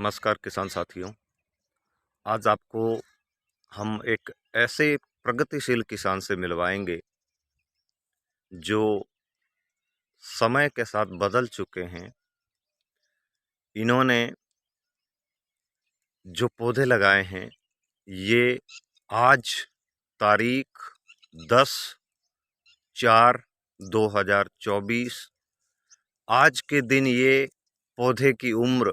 नमस्कार किसान साथियों। आज आपको हम एक ऐसे प्रगतिशील किसान से मिलवाएंगे जो समय के साथ बदल चुके हैं। इन्होंने जो पौधे लगाए हैं ये आज तारीख 10/4/2024 आज के दिन ये पौधे की उम्र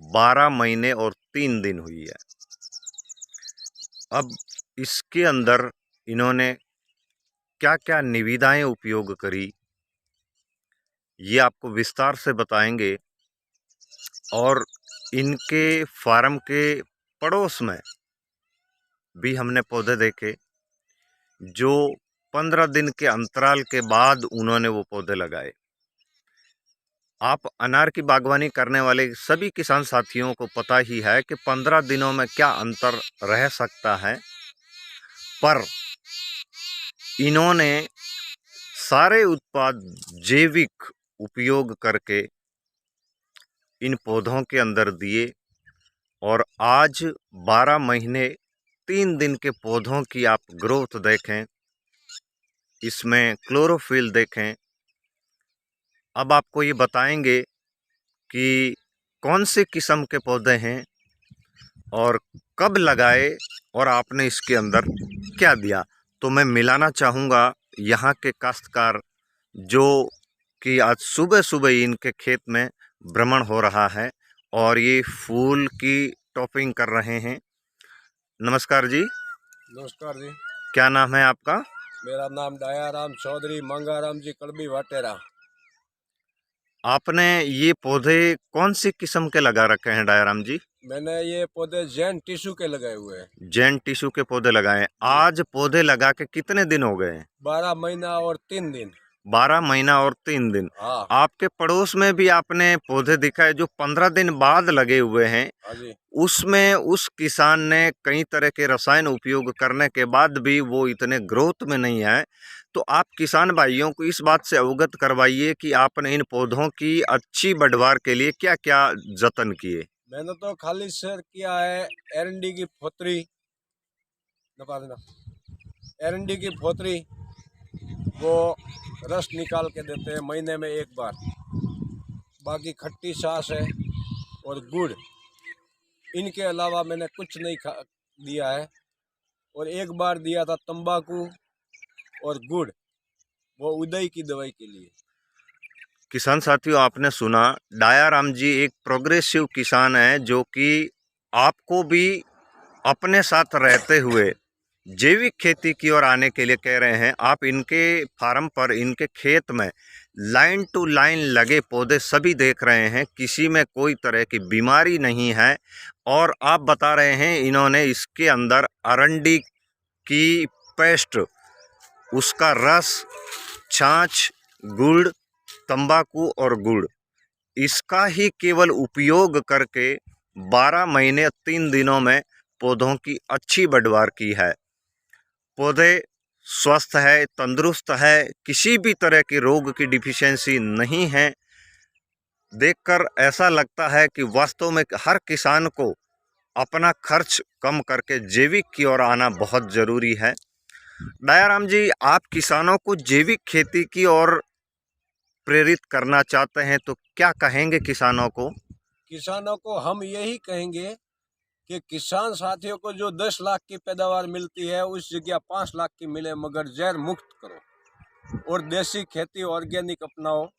12 महीने और 3 दिन हुई है। अब इसके अंदर इन्होंने क्या क्या निविदाएं उपयोग करी ये आपको विस्तार से बताएंगे। और इनके फार्म के पड़ोस में भी हमने पौधे देखे जो 15 दिन के अंतराल के बाद उन्होंने वो पौधे लगाए। आप अनार की बागवानी करने वाले सभी किसान साथियों को पता ही है कि 15 दिनों में क्या अंतर रह सकता है, पर इन्होंने सारे उत्पाद जैविक उपयोग करके इन पौधों के अंदर दिए और आज 12 महीने 3 दिन के पौधों की आप ग्रोथ देखें, इसमें क्लोरोफिल देखें। अब आपको ये बताएंगे कि कौन से किस्म के पौधे हैं और कब लगाए और आपने इसके अंदर क्या दिया। तो मैं मिलाना चाहूँगा यहाँ के काश्तकार जो कि आज सुबह सुबह इनके खेत में भ्रमण हो रहा है और ये फूल की टॉपिंग कर रहे हैं। नमस्कार जी। नमस्कार जी। क्या नाम है आपका? मेरा नाम दयाराम चौधरी मंगाराम जी कलबी वाटेरा। आपने ये पौधे कौन सी किस्म के लगा रखे हैं दयाराम जी? मैंने ये पौधे जैन टिश्यू के लगाए हुए हैं। जैन टिश्यू के पौधे लगाए। आज पौधे लगा के कितने दिन हो गए? 12 महीना और 3 दिन। 12 महीना और 3 दिन। हाँ। आपके पड़ोस में भी आपने पौधे दिखाए जो 15 दिन बाद लगे हुए हैं। हाँ जी। उसमें उस किसान ने कई तरह के रसायन उपयोग करने के बाद भी वो इतने ग्रोथ में नहीं है। तो आप किसान भाइयों को इस बात से अवगत करवाइए कि आपने इन पौधों की अच्छी बढ़वार के लिए क्या क्या जतन किए। मैंने तो खाली सर किया है एरंडी की फोतरी, एरंडी की फोतरी वो रस निकाल के देते हैं महीने में एक बार। बाकी खट्टी छाछ है और गुड़, इनके अलावा मैंने कुछ नहीं दिया है। और एक बार दिया था तंबाकू और गुड़, वो उदय की दवाई के लिए। किसान साथियों, आपने सुना, दयाराम जी एक प्रोग्रेसिव किसान है जो कि आपको भी अपने साथ रहते हुए जैविक खेती की ओर आने के लिए कह रहे हैं। आप इनके फार्म पर, इनके खेत में लाइन टू लाइन लगे पौधे सभी देख रहे हैं, किसी में कोई तरह की बीमारी नहीं है। और आप बता रहे हैं इन्होंने इसके अंदर अरंडी की पेस्ट, उसका रस, छाछ, गुड़, तंबाकू और गुड़, इसका ही केवल उपयोग करके 12 महीने 3 दिनों में पौधों की अच्छी बढ़वार की है। पौधे स्वस्थ है, तंदुरुस्त है, किसी भी तरह के रोग की डिफिशियंसी नहीं है। देखकर ऐसा लगता है कि वास्तव में हर किसान को अपना खर्च कम करके जैविक की ओर आना बहुत ज़रूरी है। दयाराम जी, आप किसानों को जैविक खेती की ओर प्रेरित करना चाहते हैं तो क्या कहेंगे किसानों को? किसानों को हम यही कहेंगे कि किसान साथियों को जो 10 लाख की पैदावार मिलती है उस जगह 5 लाख की मिले, मगर जहर मुक्त करो और देसी खेती ऑर्गेनिक अपनाओ।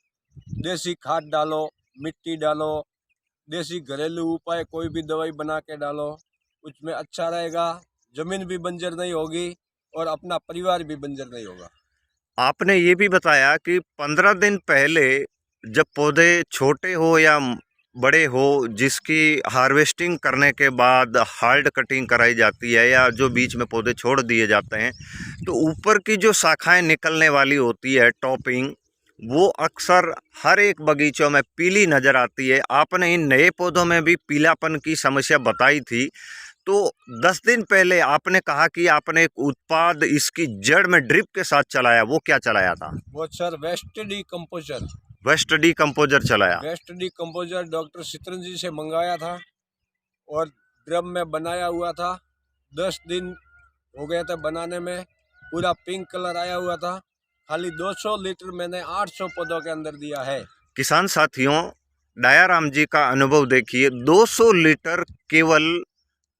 देसी खाद डालो, मिट्टी डालो, देसी घरेलू उपाय कोई भी दवाई बना के डालो, उसमें अच्छा रहेगा। जमीन भी बंजर नहीं होगी और अपना परिवार भी बंजर नहीं होगा। आपने ये भी बताया कि 15 दिन पहले जब पौधे छोटे हो या बड़े हो, जिसकी हार्वेस्टिंग करने के बाद हार्ड कटिंग कराई जाती है या जो बीच में पौधे छोड़ दिए जाते हैं, तो ऊपर की जो शाखाएं निकलने वाली होती है, टॉपिंग, वो अक्सर हर एक बगीचों में पीली नज़र आती है। आपने इन नए पौधों में भी पीलापन की समस्या बताई थी। तो 10 दिन पहले आपने कहा कि आपने एक उत्पाद इसकी जड़ में ड्रिप के साथ चलाया, वो क्या चलाया था? वो sir waste decomposer. Waste decomposer चलाया। Waste decomposer doctor Chitran ji से मंगाया था और ड्रम में बनाया हुआ था। 10 दिन हो गए थे बनाने में। पूरा पिंक कलर आया हुआ था। खाली 200 लीटर मैंने 800 पौधों के अंदर दिया है। किसान साथियों, दयाराम जी का अनुभव देखिए, 200 लीटर केवल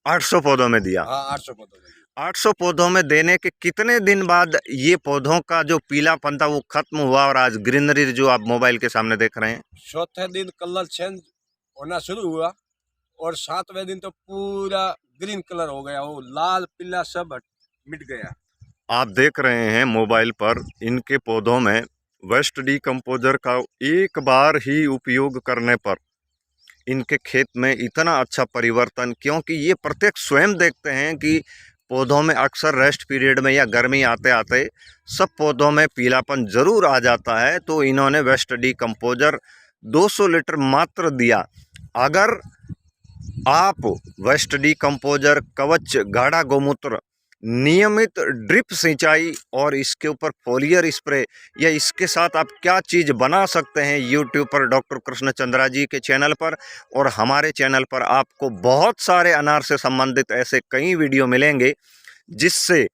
800 पौधों में दिया। हाँ, 800 पौधों में। 800 पौधों में देने के कितने दिन बाद ये पौधों का जो पीलापन था वो खत्म हुआ और आज ग्रीनरी जो आप मोबाइल के सामने देख रहे हैं? चौथे दिन कलर चेंज होना शुरू हुआ और 7वें दिन तो पूरा ग्रीन कलर हो गया। वो लाल पीला सब मिट गया। आप देख रहे हैं मोबाइल पर इनके पौधों में वेस्ट डी कंपोजर का एक बार ही उपयोग करने पर इनके खेत में इतना अच्छा परिवर्तन, क्योंकि ये प्रत्यक्ष स्वयं देखते हैं कि पौधों में अक्सर रेस्ट पीरियड में या गर्मी आते आते सब पौधों में पीलापन ज़रूर आ जाता है। तो इन्होंने वेस्ट डी कंपोजर 200 लीटर मात्र दिया। अगर आप वेस्ट डी कंपोजर, कवच, गाढ़ा गोमूत्र, नियमित ड्रिप सिंचाई और इसके ऊपर फोलियर स्प्रे या इसके साथ आप क्या चीज़ बना सकते हैं, यूट्यूब पर डॉक्टर कृष्ण चंद्रा जी के चैनल पर और हमारे चैनल पर आपको बहुत सारे अनार से संबंधित ऐसे कई वीडियो मिलेंगे जिससे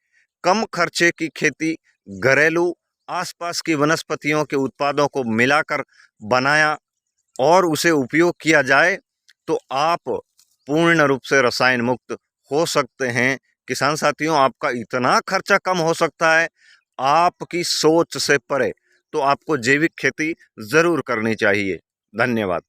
कम खर्चे की खेती, घरेलू आसपास की वनस्पतियों के उत्पादों को मिलाकर बनाया और उसे उपयोग किया जाए तो आप पूर्ण रूप से रसायन मुक्त हो सकते हैं। किसान साथियों, आपका इतना खर्चा कम हो सकता है, आपकी सोच से परे। तो आपको जैविक खेती ज़रूर करनी चाहिए। धन्यवाद।